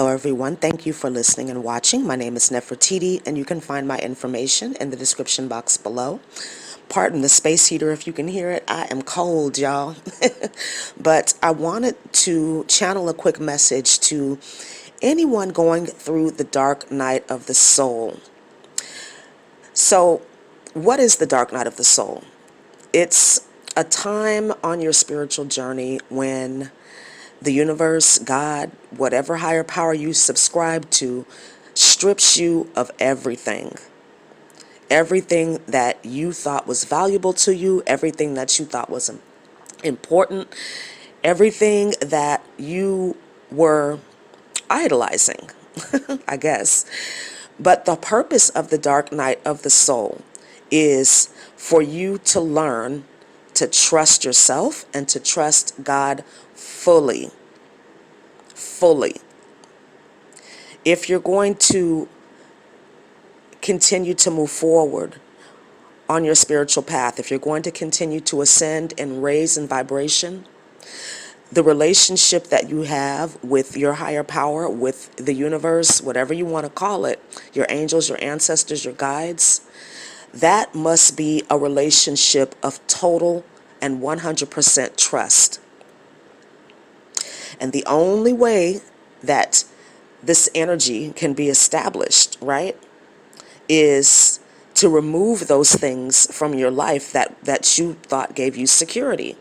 Hello everyone, thank you for listening and watching. My name is Nefertiti and you can find my information in the description box below. Pardon the space heater if you can hear it. I am cold, y'all. But I wanted to channel a quick message to anyone going through the dark night of the soul. So, what is the dark night of the soul? It's a time on your spiritual journey when the universe, God, whatever higher power you subscribe to, strips you of everything. Everything that you thought was valuable to you, everything that you thought was important, everything that you were idolizing, I guess. But the purpose of the dark night of the soul is for you to learn to trust yourself and to trust God fully. If you're going to continue to move forward on your spiritual path, if you're going to continue to ascend and raise in vibration, the relationship that you have with your higher power, with the universe, whatever you want to call it, your angels, your ancestors, your guides, that must be a relationship of total and 100% trust. And the only way that this energy can be established, right, is to remove those things from your life that you thought gave you security.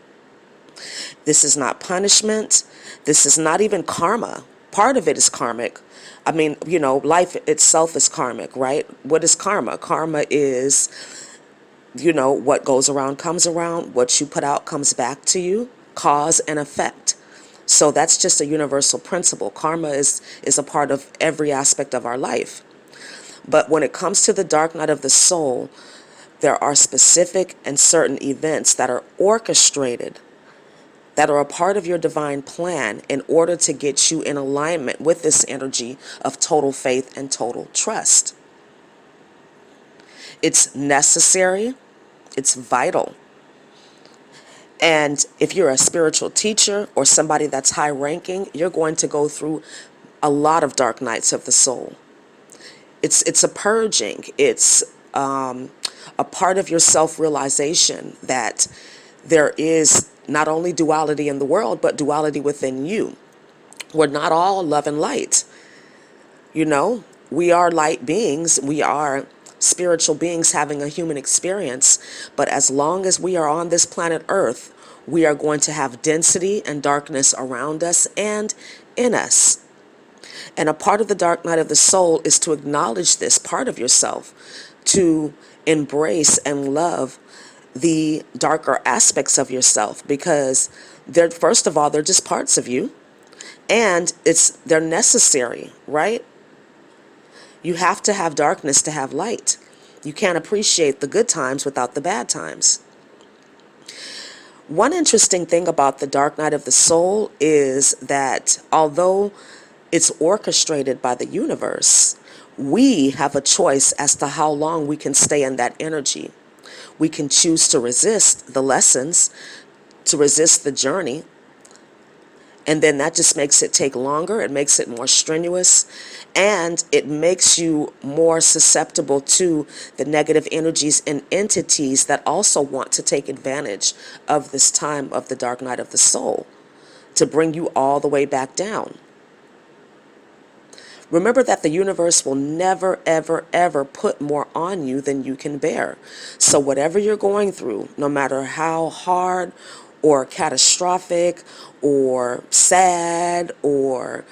This is not punishment. This is not even karma. Part of it is karmic. I mean, life itself is karmic, right? What is karma? Karma is, what goes around comes around. What you put out comes back to you. Cause and effect. So that's just a universal principle. Karma is a part of every aspect of our life. But when it comes to the dark night of the soul, there are specific and certain events that are orchestrated, that are a part of your divine plan in order to get you in alignment with this energy of total faith and total trust. It's necessary. It's vital. And if you're a spiritual teacher or somebody that's high ranking, you're going to go through a lot of dark nights of the soul. It's a purging. It's a part of your self-realization that there is not only duality in the world, but duality within you. We're not all love and light. We are light beings. We are spiritual beings having a human experience. But as long as we are on this planet Earth, we are going to have density and darkness around us and in us. And a part of the dark night of the soul is to acknowledge this part of yourself, to embrace and love the darker aspects of yourself, because first of all, they're just parts of you, and they're necessary, right? You have to have darkness to have light. You can't appreciate the good times without the bad times. One interesting thing about the dark night of the soul is that although it's orchestrated by the universe, we have a choice as to how long we can stay in that energy. We can choose to resist the lessons, to resist the journey, and then that just makes it take longer. It makes it more strenuous, and it makes you more susceptible to the negative energies and entities that also want to take advantage of this time of the dark night of the soul to bring you all the way back down. Remember that the universe will never, ever, ever put more on you than you can bear. So whatever you're going through, no matter how hard or catastrophic or sad or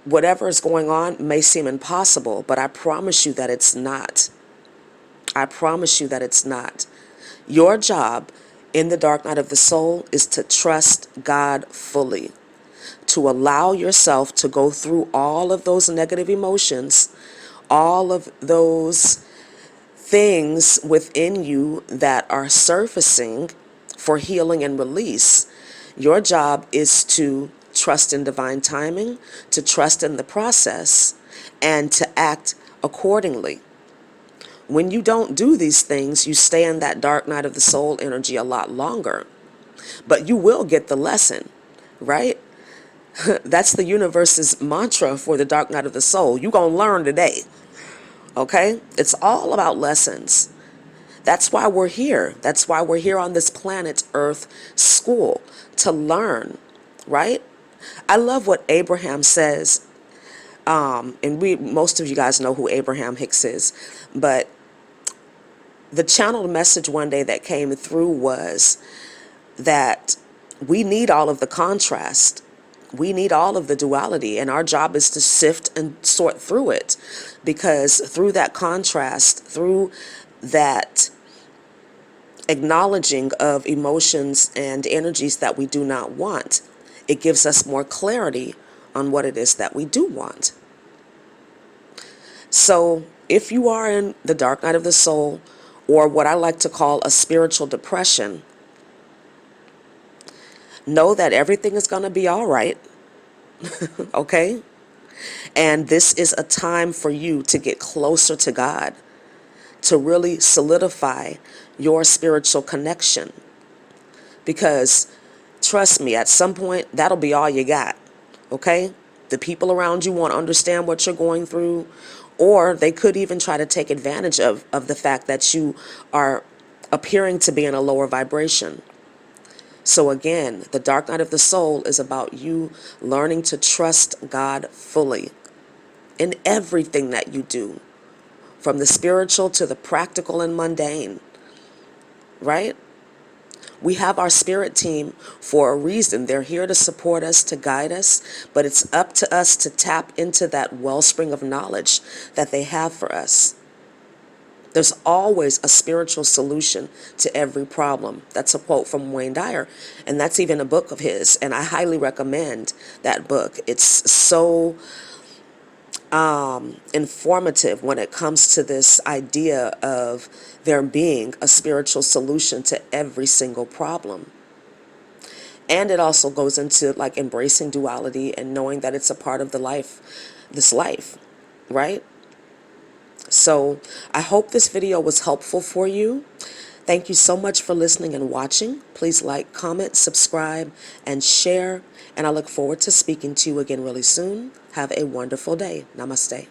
whatever is going on may seem impossible, but I promise you that it's not. I promise you that it's not. Your job in the dark night of the soul is to trust God fully, to allow yourself to go through all of those negative emotions, all of those things within you that are surfacing for healing and release. Your job is to trust in divine timing, to trust in the process, and to act accordingly. When you don't do these things, you stay in that dark night of the soul energy a lot longer. But you will get the lesson, right? That's the universe's mantra for the dark night of the soul. You're going to learn today. Okay? It's all about lessons. That's why we're here. That's why we're here on this planet Earth school, to learn, right? I love what Abraham says. And most of you guys know who Abraham Hicks is, but the channeled message one day that came through was that we need all of the contrast. We need all of the duality, and our job is to sift and sort through it, because through that contrast, through that acknowledging of emotions and energies that we do not want, it gives us more clarity on what it is that we do want. So if you are in the dark night of the soul, or what I like to call a spiritual depression, know that everything is going to be all right. Okay? And this is a time for you to get closer to God, to really solidify your spiritual connection. Because trust me, at some point, that'll be all you got. Okay? The people around you won't understand what you're going through, or they could even try to take advantage of the fact that you are appearing to be in a lower vibration. So again, the dark night of the soul is about you learning to trust God fully in everything that you do, from the spiritual to the practical and mundane, right? We have our spirit team for a reason. They're here to support us, to guide us, but it's up to us to tap into that wellspring of knowledge that they have for us. There's always a spiritual solution to every problem. That's a quote from Wayne Dyer, and that's even a book of his, and I highly recommend that book. It's so informative when it comes to this idea of there being a spiritual solution to every single problem. And it also goes into like embracing duality and knowing that it's a part of this life, right? So I hope this video was helpful for you. Thank you so much for listening and watching. Please like, comment, subscribe, and share. And I look forward to speaking to you again really soon. Have a wonderful day. Namaste.